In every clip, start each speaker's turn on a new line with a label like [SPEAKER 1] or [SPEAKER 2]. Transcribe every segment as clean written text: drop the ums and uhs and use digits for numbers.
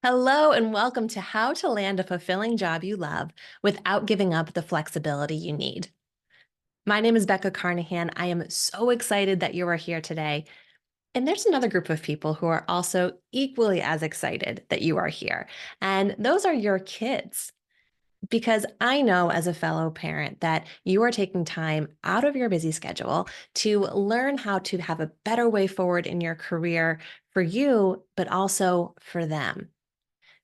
[SPEAKER 1] Hello, and welcome to How to Land a Fulfilling Job You Love Without Giving Up the Flexibility You Need. My name is Becca Carnahan. I am so excited that you are here today. And there's another group of people who are also equally as excited that you are here. And those are your kids. Because I know as a fellow parent that you are taking time out of your busy schedule to learn how to have a better way forward in your career for you, but also for them.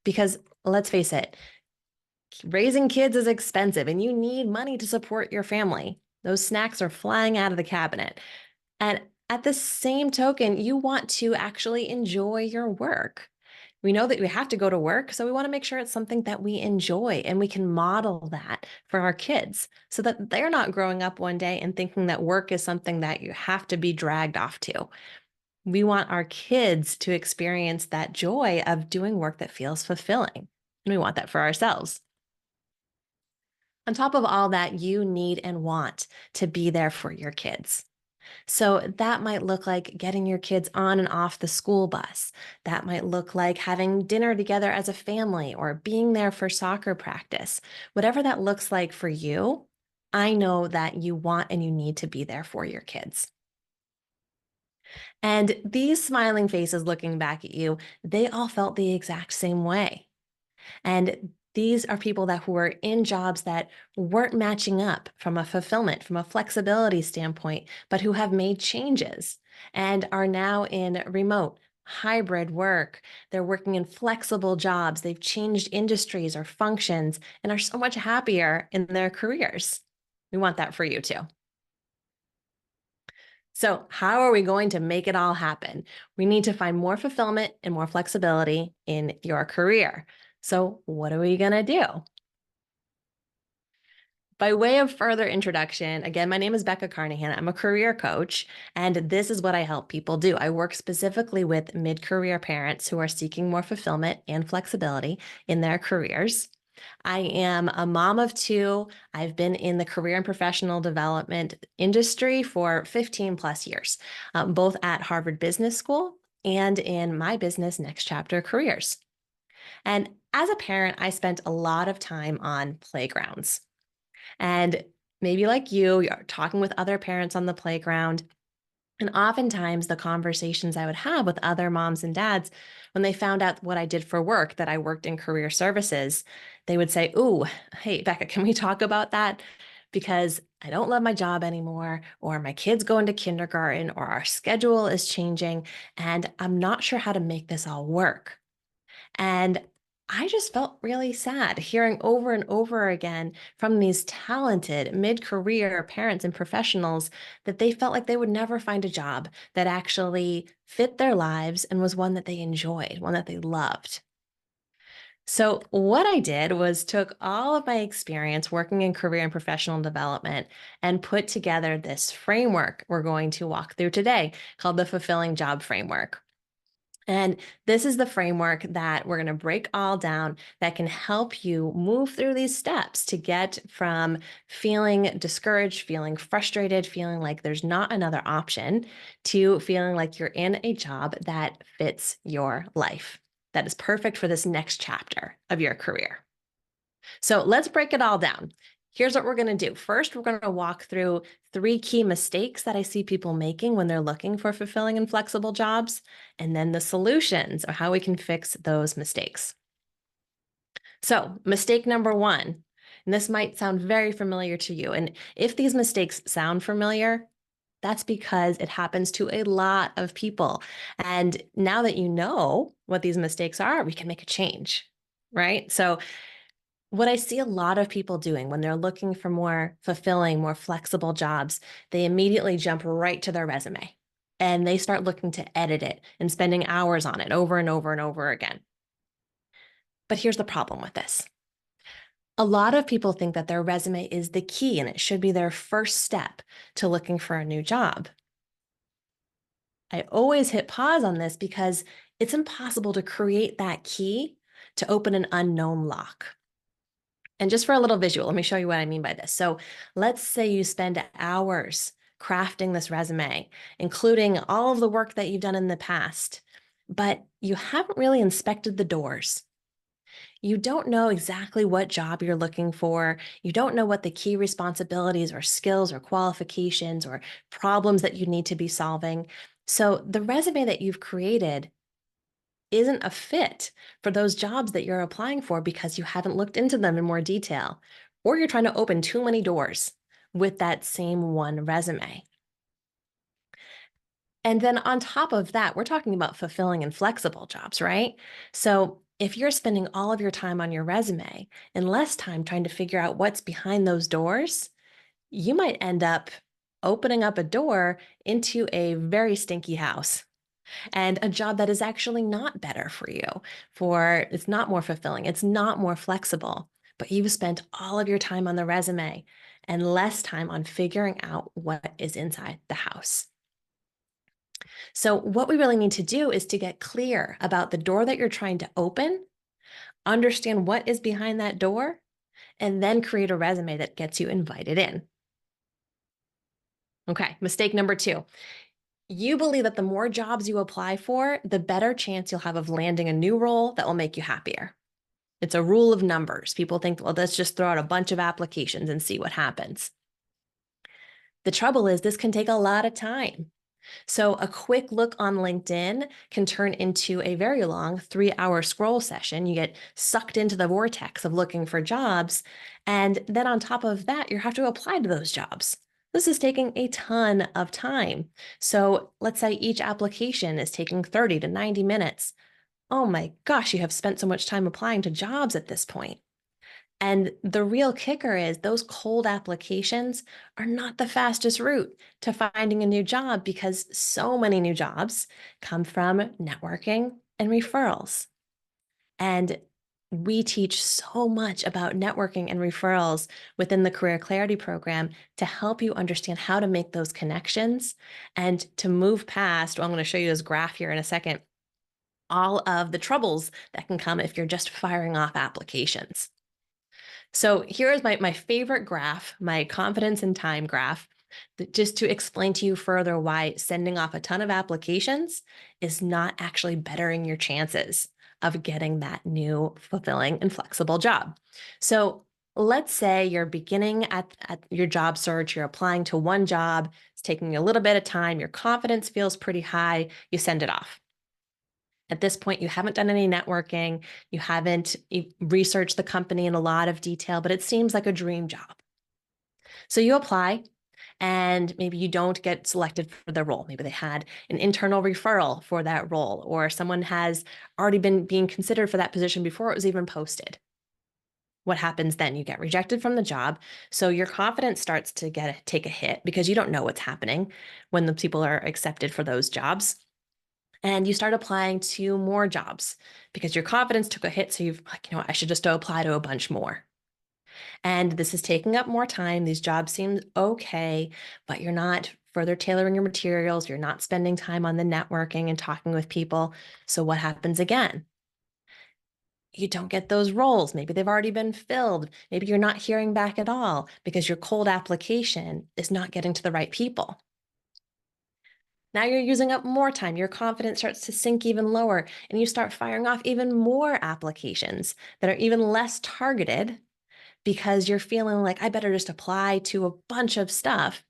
[SPEAKER 1] Because let's face it, raising kids is expensive and you need money to support your family. Those snacks are flying out of the cabinet. And at the same token, you want to actually enjoy your work. We know that we have to go to work, so we want to make sure it's something that we enjoy and we can model that for our kids so that they're not growing up one day and thinking that work is something that you have to be dragged off to. We want our kids to experience that joy of doing work that feels fulfilling. And we want that for ourselves. On top of all that, you need and want to be there for your kids. So that might look like getting your kids on and off the school bus. That might look like having dinner together as a family or being there for soccer practice. Whatever that looks like for you, I know that you want and you need to be there for your kids. And these smiling faces looking back at you, they all felt the exact same way. And these are people that who were in jobs that weren't matching up from a fulfillment, from a flexibility standpoint, but who have made changes and are now in remote, hybrid work. They're working in flexible jobs. They've changed industries or functions and are so much happier in their careers. We want that for you too. So, how are we going to make it all happen? We need to find more fulfillment and more flexibility in your career. So, what are we going to do? By way of further introduction, again, my name is Becca Carnahan. I'm a career coach, and this is what I help people do. I work specifically with mid career parents who are seeking more fulfillment and flexibility in their careers. I am a mom of two. I've been in the career and professional development industry for 15 plus years, both at Harvard Business School and in my business, Next Chapter Careers. And as a parent, I spent a lot of time on playgrounds. And maybe like you're talking with other parents on the playground. And oftentimes, the conversations I would have with other moms and dads, when they found out what I did for work, that I worked in career services, they would say, "Ooh, hey, Becca, can we talk about that? Because I don't love my job anymore, or my kids go into kindergarten, or our schedule is changing, and I'm not sure how to make this all work." And I just felt really sad hearing over and over again from these talented mid career parents and professionals that they felt like they would never find a job that actually fit their lives and was one that they enjoyed, one that they loved. So, what I did was took all of my experience working in career and professional development and put together this framework we're going to walk through today called the Fulfilling Job Framework. And this is the framework that we're going to break all down that can help you move through these steps to get from feeling discouraged, feeling frustrated, feeling like there's not another option, to feeling like you're in a job that fits your life, that is perfect for this next chapter of your career. So let's break it all down. Here's what we're going to do. First, we're going to walk through three key mistakes that I see people making when they're looking for fulfilling and flexible jobs, and then the solutions of how we can fix those mistakes. So, mistake number one, and this might sound very familiar to you. And if these mistakes sound familiar, that's because it happens to a lot of people. And now that you know what these mistakes are, we can make a change, right? So, what I see a lot of people doing when they're looking for more fulfilling, more flexible jobs, they immediately jump right to their resume and they start looking to edit it and spending hours on it over and over and over again. But here's the problem with this. A lot of people think that their resume is the key and it should be their first step to looking for a new job. I always hit pause on this because it's impossible to create that key to open an unknown lock. And just for a little visual, let me show you what I mean by this. So let's say you spend hours crafting this resume, including all of the work that you've done in the past. but you haven't really inspected the doors. You don't know exactly what job you're looking for. You don't know what the key responsibilities or skills or qualifications or problems that you need to be solving. So the resume that you've created isn't a fit for those jobs that you're applying for because you haven't looked into them in more detail, or you're trying to open too many doors with that same one resume. And then on top of that, we're talking about fulfilling and flexible jobs, right? So if you're spending all of your time on your resume and less time trying to figure out what's behind those doors, you might end up opening up a door into a very stinky house and a job that is actually not better for you, for it's not more fulfilling, it's not more flexible, but you've spent all of your time on the resume and less time on figuring out what is inside the house. So, what we really need to do is to get clear about the door that you're trying to open, understand what is behind that door, and then create a resume that gets you invited in. Okay, mistake number two. You believe that the more jobs you apply for, the better chance you'll have of landing a new role that will make you happier. It's a rule of numbers. People think, well, let's just throw out a bunch of applications and see what happens. The trouble is, this can take a lot of time. So, a quick look on LinkedIn can turn into a very long 3-hour scroll session. You get sucked into the vortex of looking for jobs. And then on top of that, you have to apply to those jobs. This is taking a ton of time. So, let's say each application is taking 30 to 90 minutes. Oh my gosh, you have spent so much time applying to jobs at this point. And the real kicker is those cold applications are not the fastest route to finding a new job because so many new jobs come from networking and referrals. And we teach so much about networking and referrals within the Career Clarity program to help you understand how to make those connections and to move past. Well, I'm going to show you this graph here in a second, all of the troubles that can come if you're just firing off applications. So here is my favorite graph, my confidence in time graph, just to explain to you further why sending off a ton of applications is not actually bettering your chances of getting that new fulfilling and flexible job. So let's say you're beginning at your job search, you're applying to one job, it's taking a little bit of time, your confidence feels pretty high, you send it off. At this point, you haven't done any networking, you haven't researched the company in a lot of detail, but it seems like a dream job. So you apply, and maybe you don't get selected for the role. Maybe they had an internal referral for that role, or someone has already been being considered for that position before it was even posted. What happens then? You get rejected from the job. So your confidence starts to take a hit because you don't know what's happening when the people are accepted for those jobs. And you start applying to more jobs because your confidence took a hit. So you've like, I should just apply to a bunch more. And this is taking up more time. These jobs seem okay, but you're not further tailoring your materials. You're not spending time on the networking and talking with people. So what happens again? You don't get those roles. Maybe they've already been filled. Maybe you're not hearing back at all because your cold application is not getting to the right people. Now you're using up more time. Your confidence starts to sink even lower, and you start firing off even more applications that are even less targeted because you're feeling like, I better just apply to a bunch of stuff.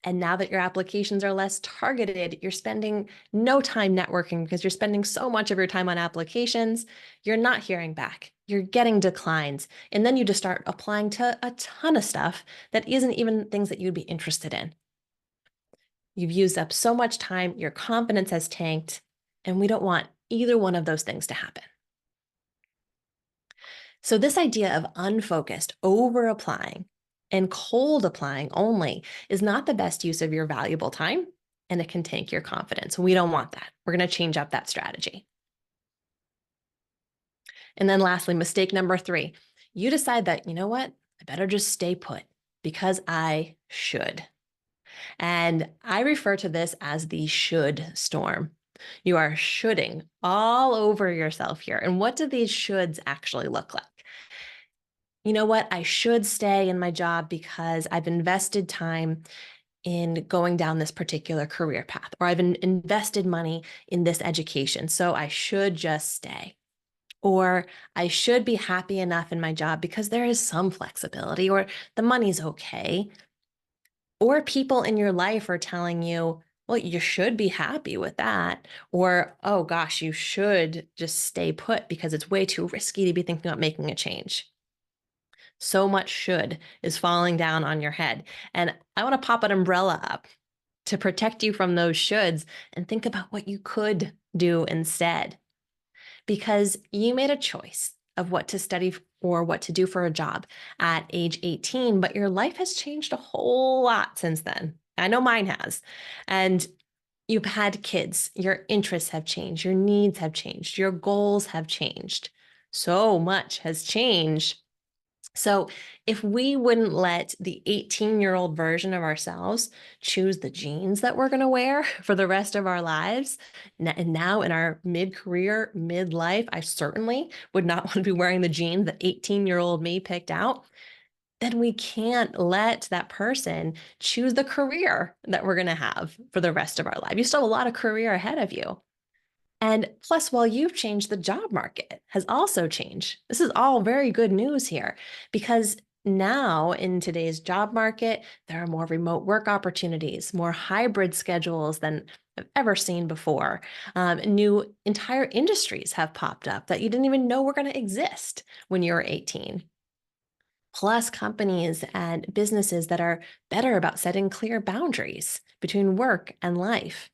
[SPEAKER 1] And now that your applications are less targeted, you're spending no time networking because you're spending so much of your time on applications. You're not hearing back. You're getting declines. And then you just start applying to a ton of stuff that isn't even things that you'd be interested in. You've used up so much time, your confidence has tanked, and we don't want either one of those things to happen. So, this idea of unfocused, over applying, and cold applying only is not the best use of your valuable time, and it can tank your confidence. We don't want that. We're going to change up that strategy. And then, lastly, mistake number 3, you decide that, you know what, I better just stay put because I should. And I refer to this as the should storm. You are shoulding all over yourself here. And what do these shoulds actually look like? You know what? I should stay in my job because I've invested time in going down this particular career path, or I've invested money in this education, so I should just stay. Or I should be happy enough in my job because there is some flexibility, or the money's okay. Or people in your life are telling you, well, you should be happy with that. Or, oh gosh, you should just stay put because it's way too risky to be thinking about making a change. So much should is falling down on your head. And I want to pop an umbrella up to protect you from those shoulds and think about what you could do instead. Because you made a choice of what to study or what to do for a job at age 18, but your life has changed a whole lot since then. I know mine has. And you've had kids, your interests have changed, your needs have changed, your goals have changed. So much has changed. So, if we wouldn't let the 18-year-old version of ourselves choose the jeans that we're going to wear for the rest of our lives, and now in our mid-career, midlife, I certainly would not want to be wearing the jeans that 18-year-old me picked out, then we can't let that person choose the career that we're going to have for the rest of our life. You still have a lot of career ahead of you. And plus, while you've changed, the job market has also changed. This is all very good news here because now in today's job market, there are more remote work opportunities, more hybrid schedules than I've ever seen before. New entire industries have popped up that you didn't even know were going to exist when you were 18. Plus, companies and businesses that are better about setting clear boundaries between work and life.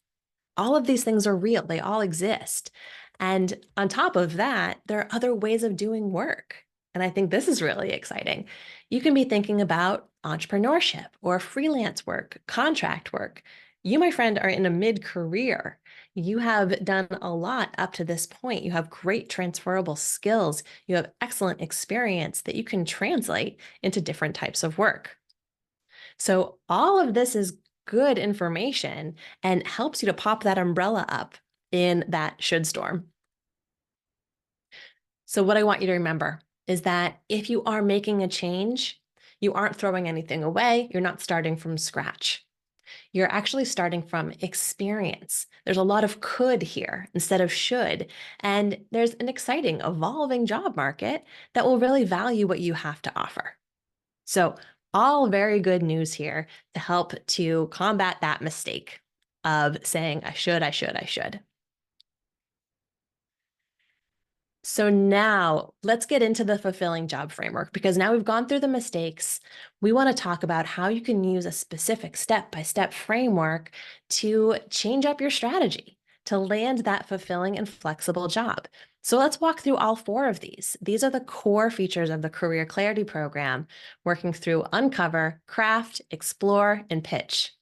[SPEAKER 1] All of these things are real, they all exist. And on top of that, there are other ways of doing work. And I think this is really exciting. You can be thinking about entrepreneurship or freelance work, contract work. You, my friend, are in a mid career. You have done a lot up to this point. You have great transferable skills. You have excellent experience that you can translate into different types of work. So, all of this is good information and helps you to pop that umbrella up in that should storm. So, what I want you to remember is that if you are making a change, you aren't throwing anything away, you're not starting from scratch. You're actually starting from experience. There's a lot of could here instead of should. And there's an exciting, evolving job market that will really value what you have to offer. So, all very good news here to help to combat that mistake of saying, I should, I should, I should. So, now let's get into the fulfilling job framework because now we've gone through the mistakes. We want to talk about how you can use a specific step by step framework to change up your strategy to land that fulfilling and flexible job. So let's walk through all four of these. These are the core features of the Career Clarity Program, working through Uncover, Craft, Explore, and Pitch.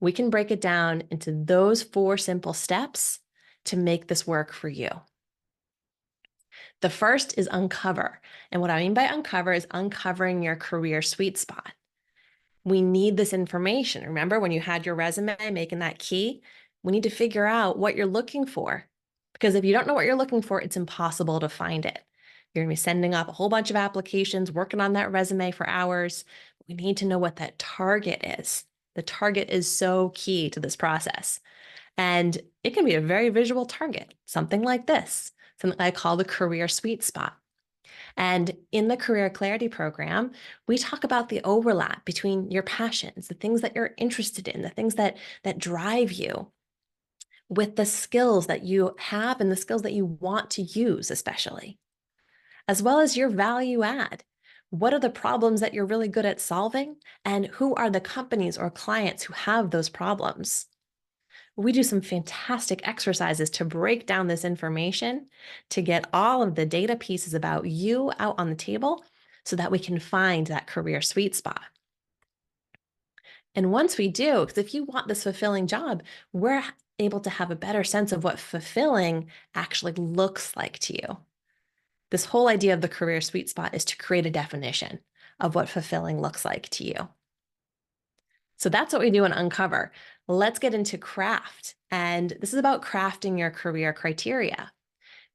[SPEAKER 1] We can break it down into those four simple steps to make this work for you. The first is Uncover. And what I mean by uncover is uncovering your career sweet spot. We need this information. Remember when you had your resume, making that key? We need to figure out what you're looking for. Because if you don't know what you're looking for, it's impossible to find it. You're going to be sending up a whole bunch of applications, working on that resume for hours. We need to know what that target is. The target is so key to this process. And it can be a very visual target, something like this, something I call the career sweet spot. And in the Career Clarity Program, we talk about the overlap between your passions, the things that you're interested in, the things that drive you, with the skills that you have and the skills that you want to use, especially, as well as your value add. What are the problems that you're really good at solving? And who are the companies or clients who have those problems? We do some fantastic exercises to break down this information, to get all of the data pieces about you out on the table so that we can find that career sweet spot. And once we do, because if you want this fulfilling job, we're able to have a better sense of what fulfilling actually looks like to you. This whole idea of the career sweet spot is to create a definition of what fulfilling looks like to you. So that's what we do in Uncover. Let's get into Craft. And this is about crafting your career criteria.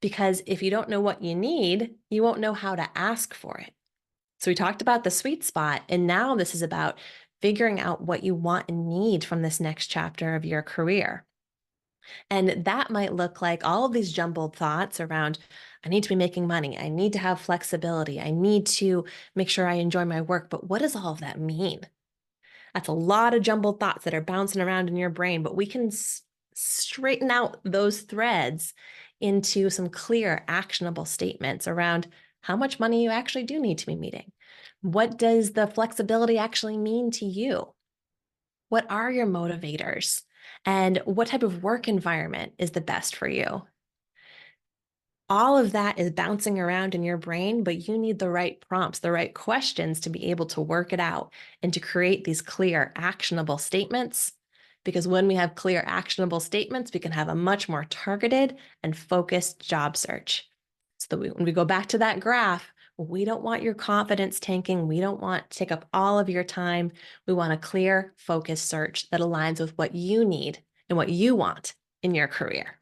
[SPEAKER 1] Because if you don't know what you need, you won't know how to ask for it. So we talked about the sweet spot, and now this is about figuring out what you want and need from this next chapter of your career. And that might look like all of these jumbled thoughts around, I need to be making money. I need to have flexibility. I need to make sure I enjoy my work. But what does all of that mean? That's a lot of jumbled thoughts that are bouncing around in your brain, but we can straighten out those threads into some clear, actionable statements around how much money you actually do need to be meeting. What does the flexibility actually mean to you? What are your motivators? And what type of work environment is the best for you? All of that is bouncing around in your brain, but you need the right prompts, the right questions to be able to work it out and to create these clear, actionable statements. Because when we have clear, actionable statements, we can have a much more targeted and focused job search. So that when we go back to that graph, we don't want your confidence tanking. We don't want to take up all of your time. We want a clear, focused search that aligns with what you need and what you want in your career.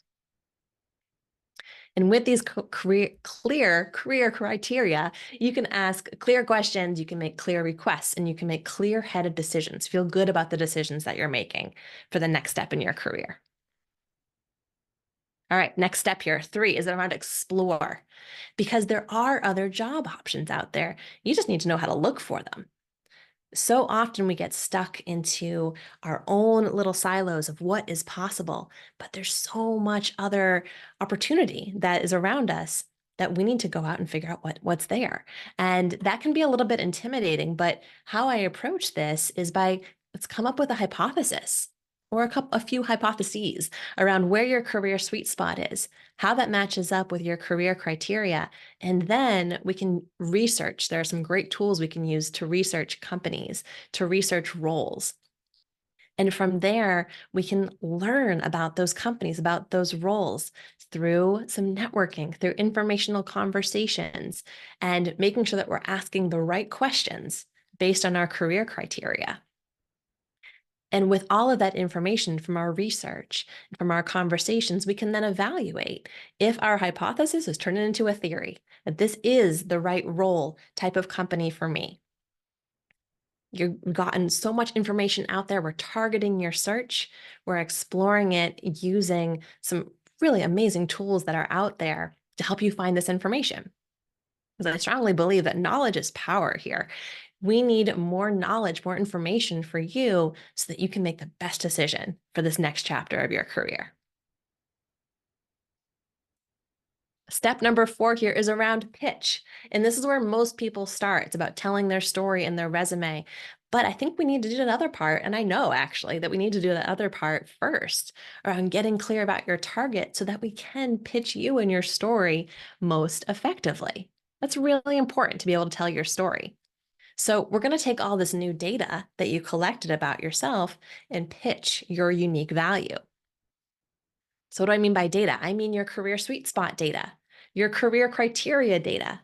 [SPEAKER 1] And with these clear career criteria, you can ask clear questions, you can make clear requests, and you can make clear-headed decisions. Feel good about the decisions that you're making for the next step in your career. All right, next step here, 3, is around explore, because there are other job options out there. You just need to know how to look for them. So often we get stuck into our own little silos of what is possible, but there's so much other opportunity that is around us that we need to go out and figure out what's there. And that can be a little bit intimidating, but how I approach this is by let's come up with a hypothesis or a few hypotheses around where your career sweet spot is, how that matches up with your career criteria, and then we can research. There are some great tools we can use to research companies, to research roles. And from there, we can learn about those companies, about those roles through some networking, through informational conversations, and making sure that we're asking the right questions based on our career criteria. And with all of that information from our research, from our conversations, we can then evaluate if our hypothesis is turning into a theory, that this is the right role type of company for me. You've gotten so much information out there. We're targeting your search. We're exploring it using some really amazing tools that are out there to help you find this information. Because I strongly believe that knowledge is power here. We need more knowledge, more information for you so that you can make the best decision for this next chapter of your career. Step number 4 here is around pitch. And this is where most people start. It's about telling their story and their resume. But I think we need to do another part. And I know actually that we need to do the other part first around getting clear about your target so that we can pitch you and your story most effectively. That's really important to be able to tell your story. So we're going to take all this new data that you collected about yourself and pitch your unique value. So what do I mean by data? I mean your career sweet spot data, your career criteria data,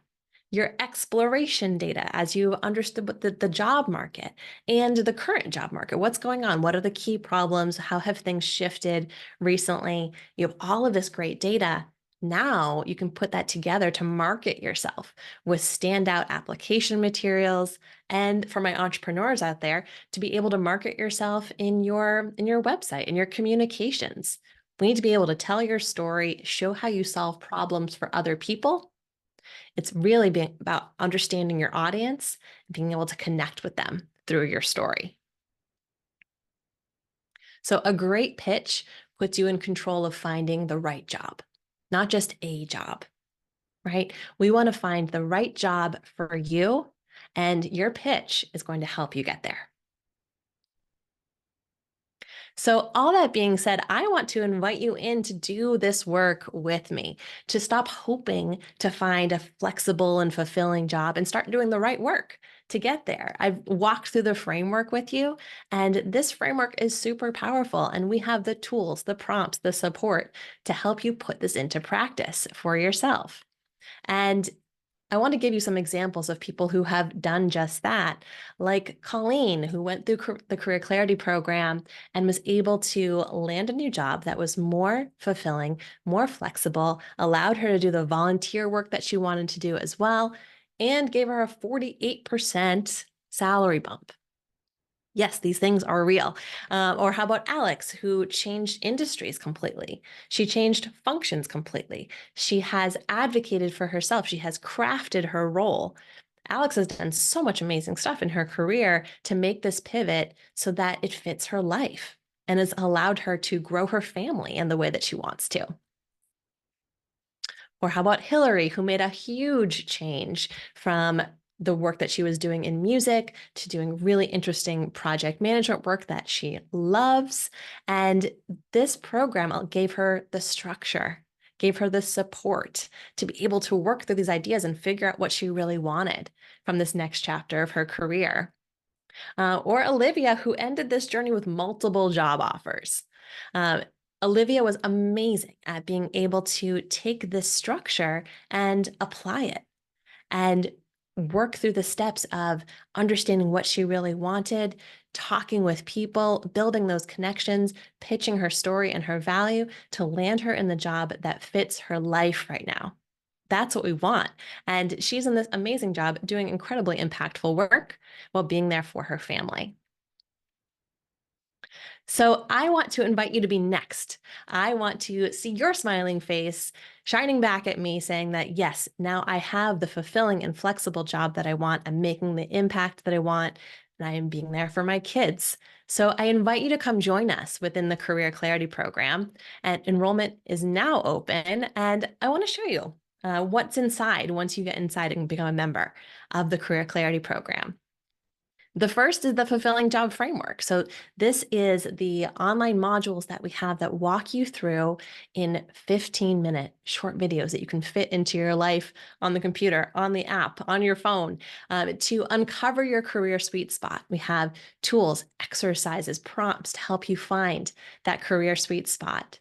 [SPEAKER 1] your exploration data as you understood what the job market and the current job market. What's going on? What are the key problems? How have things shifted recently? You have all of this great data. Now you can put that together to market yourself with standout application materials. And for my entrepreneurs out there, to be able to market yourself in your website, in your communications. We need to be able to tell your story, show how you solve problems for other people. It's really being about understanding your audience and being able to connect with them through your story. So a great pitch puts you in control of finding the right job, not just a job, right? We want to find the right job for you, and your pitch is going to help you get there. So, all that being said, I want to invite you in to do this work with me, to stop hoping to find a flexible and fulfilling job and start doing the right work to get there. I've walked through the framework with you, and this framework is super powerful. And we have the tools, the prompts, the support to help you put this into practice for yourself. And I want to give you some examples of people who have done just that, like Colleen, who went through the Career Clarity program and was able to land a new job that was more fulfilling, more flexible, allowed her to do the volunteer work that she wanted to do as well, and gave her a 48% salary bump. Yes, these things are real. Or how about Alex, who changed industries completely? She changed functions completely. She has advocated for herself. She has crafted her role. Alex has done so much amazing stuff in her career to make this pivot so that it fits her life and has allowed her to grow her family in the way that she wants to. Or how about Hillary, who made a huge change from the work that she was doing in music to doing really interesting project management work that she loves. And this program gave her the structure, gave her the support to be able to work through these ideas and figure out what she really wanted from this next chapter of her career. Or Olivia, who ended this journey with multiple job offers. Uh, Olivia was amazing at being able to take this structure and apply it and work through the steps of understanding what she really wanted, talking with people, building those connections, pitching her story and her value to land her in the job that fits her life right now. That's what we want. And she's in this amazing job doing incredibly impactful work while being there for her family. So I want to invite you to be next. I want to see your smiling face shining back at me saying that, yes, now I have the fulfilling and flexible job that I want. I'm making the impact that I want, and I am being there for my kids. So I invite you to come join us within the Career Clarity Program. And enrollment is now open, and I want to show you what's inside once you get inside and become a member of the Career Clarity Program. The first is the Fulfilling Job Framework. So this is the online modules that we have that walk you through in 15-minute short videos that you can fit into your life on the computer, on the app, on your phone, to uncover your career sweet spot. We have tools, exercises, prompts to help you find that career sweet spot,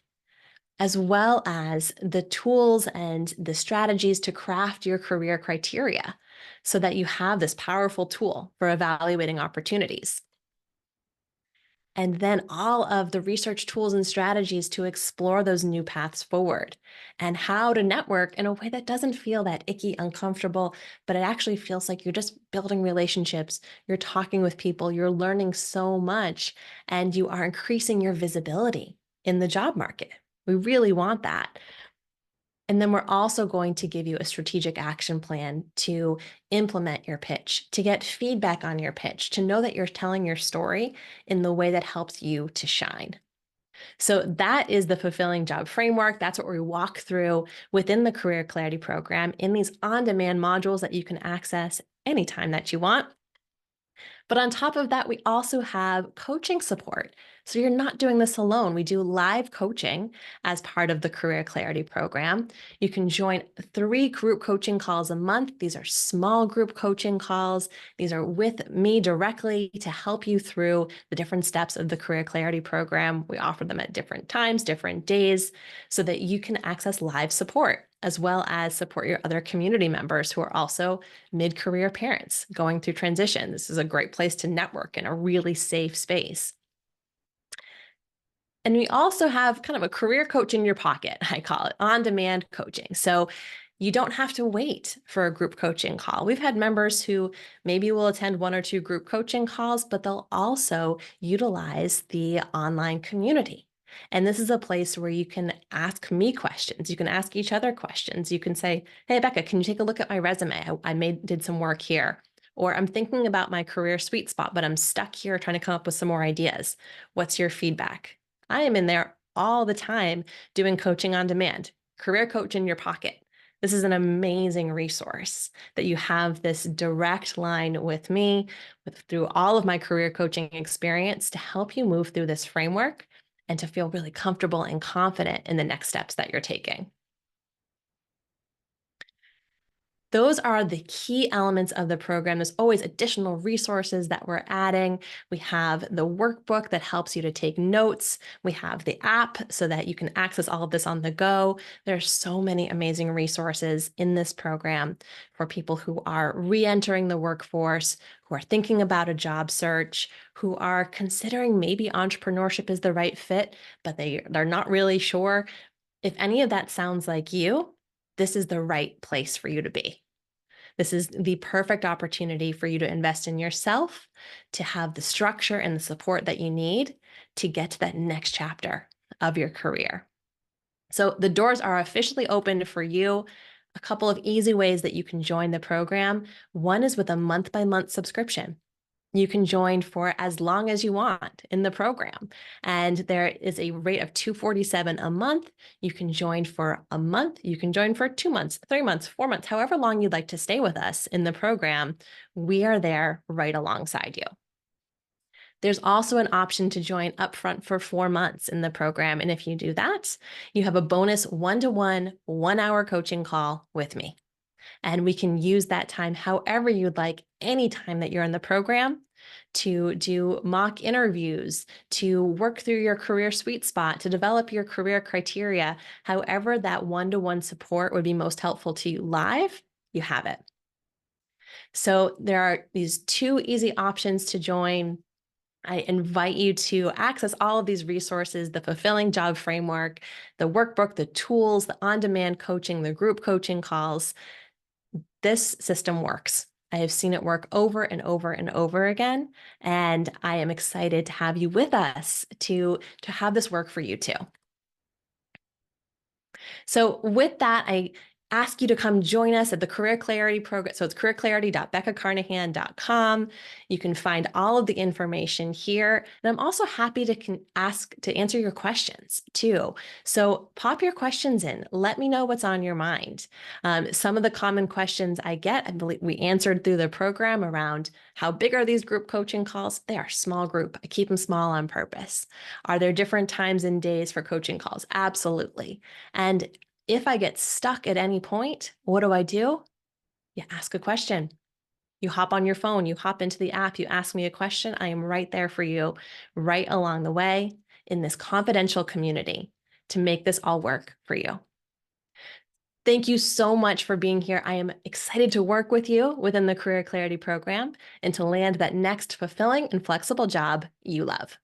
[SPEAKER 1] as well as the tools and the strategies to craft your career criteria so that you have this powerful tool for evaluating opportunities. And then all of the research tools and strategies to explore those new paths forward and how to network in a way that doesn't feel that icky, uncomfortable, but it actually feels like you're just building relationships, you're talking with people, you're learning so much, and you are increasing your visibility in the job market. We really want that. And then we're also going to give you a strategic action plan to implement your pitch, to get feedback on your pitch, to know that you're telling your story in the way that helps you to shine. So that is the Fulfilling Job Framework. That's what we walk through within the Career Clarity Program in these on-demand modules that you can access anytime that you want. But on top of that, we also have coaching support. So you're not doing this alone. We do live coaching as part of the Career Clarity Program. You can join 3 group coaching calls a month. These are small group coaching calls. These are with me directly to help you through the different steps of the Career Clarity Program. We offer them at different times, different days, so that you can access live support, as well as support your other community members who are also mid-career parents going through transition. This is a great place to network in a really safe space. And we also have kind of a career coach in your pocket, I call it, on-demand coaching. So you don't have to wait for a group coaching call. We've had members who maybe will attend 1 or 2 group coaching calls, but they'll also utilize the online community. And this is a place where you can ask me questions. You can ask each other questions. You can say, hey, Becca, can you take a look at my resume? I did some work here. Or I'm thinking about my career sweet spot, but I'm stuck here trying to come up with some more ideas. What's your feedback? I am in there all the time doing coaching on demand, career coach in your pocket. This is an amazing resource that you have this direct line with me through all of my career coaching experience to help you move through this framework and to feel really comfortable and confident in the next steps that you're taking. Those are the key elements of the program. There's always additional resources that we're adding. We have the workbook that helps you to take notes. We have the app so that you can access all of this on the go. There's so many amazing resources in this program for people who are re-entering the workforce, who are thinking about a job search, who are considering maybe entrepreneurship is the right fit, but they're not really sure. If any of that sounds like you, this is the right place for you to be. This is the perfect opportunity for you to invest in yourself, to have the structure and the support that you need to get to that next chapter of your career. So the doors are officially open for you. A couple of easy ways that you can join the program. One is with a month-by-month subscription. You can join for as long as you want in the program. And there is a rate of $247 a month. You can join for a month. You can join for 2 months, 3 months, 4 months, however long you'd like to stay with us in the program. We are there right alongside you. There's also an option to join upfront for 4 months in the program. And if you do that, you have a bonus one-to-one, 1-hour coaching call with me. And we can use that time however you'd like, anytime that you're in the program, to do mock interviews, to work through your career sweet spot, to develop your career criteria. However, that one-to-one support would be most helpful to you live, you have it. So there are these 2 easy options to join. I invite you to access all of these resources, the Fulfilling Job Framework, the workbook, the tools, the on-demand coaching, the group coaching calls. This system works. I have seen it work over and over and over again, and I am excited to have you with us to have this work for you too. So with that, I ask you to come join us at the Career Clarity program. So it's careerclarity.beccacarnahan.com. You can find all of the information here. And I'm also happy to answer your questions too. So pop your questions in. Let me know what's on your mind. Some of the common questions I get, I believe we answered through the program around how big are these group coaching calls? They are small group. I keep them small on purpose. Are there different times and days for coaching calls? Absolutely. And if I get stuck at any point, what do? You ask a question. You hop on your phone, you hop into the app, you ask me a question. I am right there for you, right along the way in this confidential community to make this all work for you. Thank you so much for being here. I am excited to work with you within the Career Clarity program and to land that next fulfilling and flexible job you love.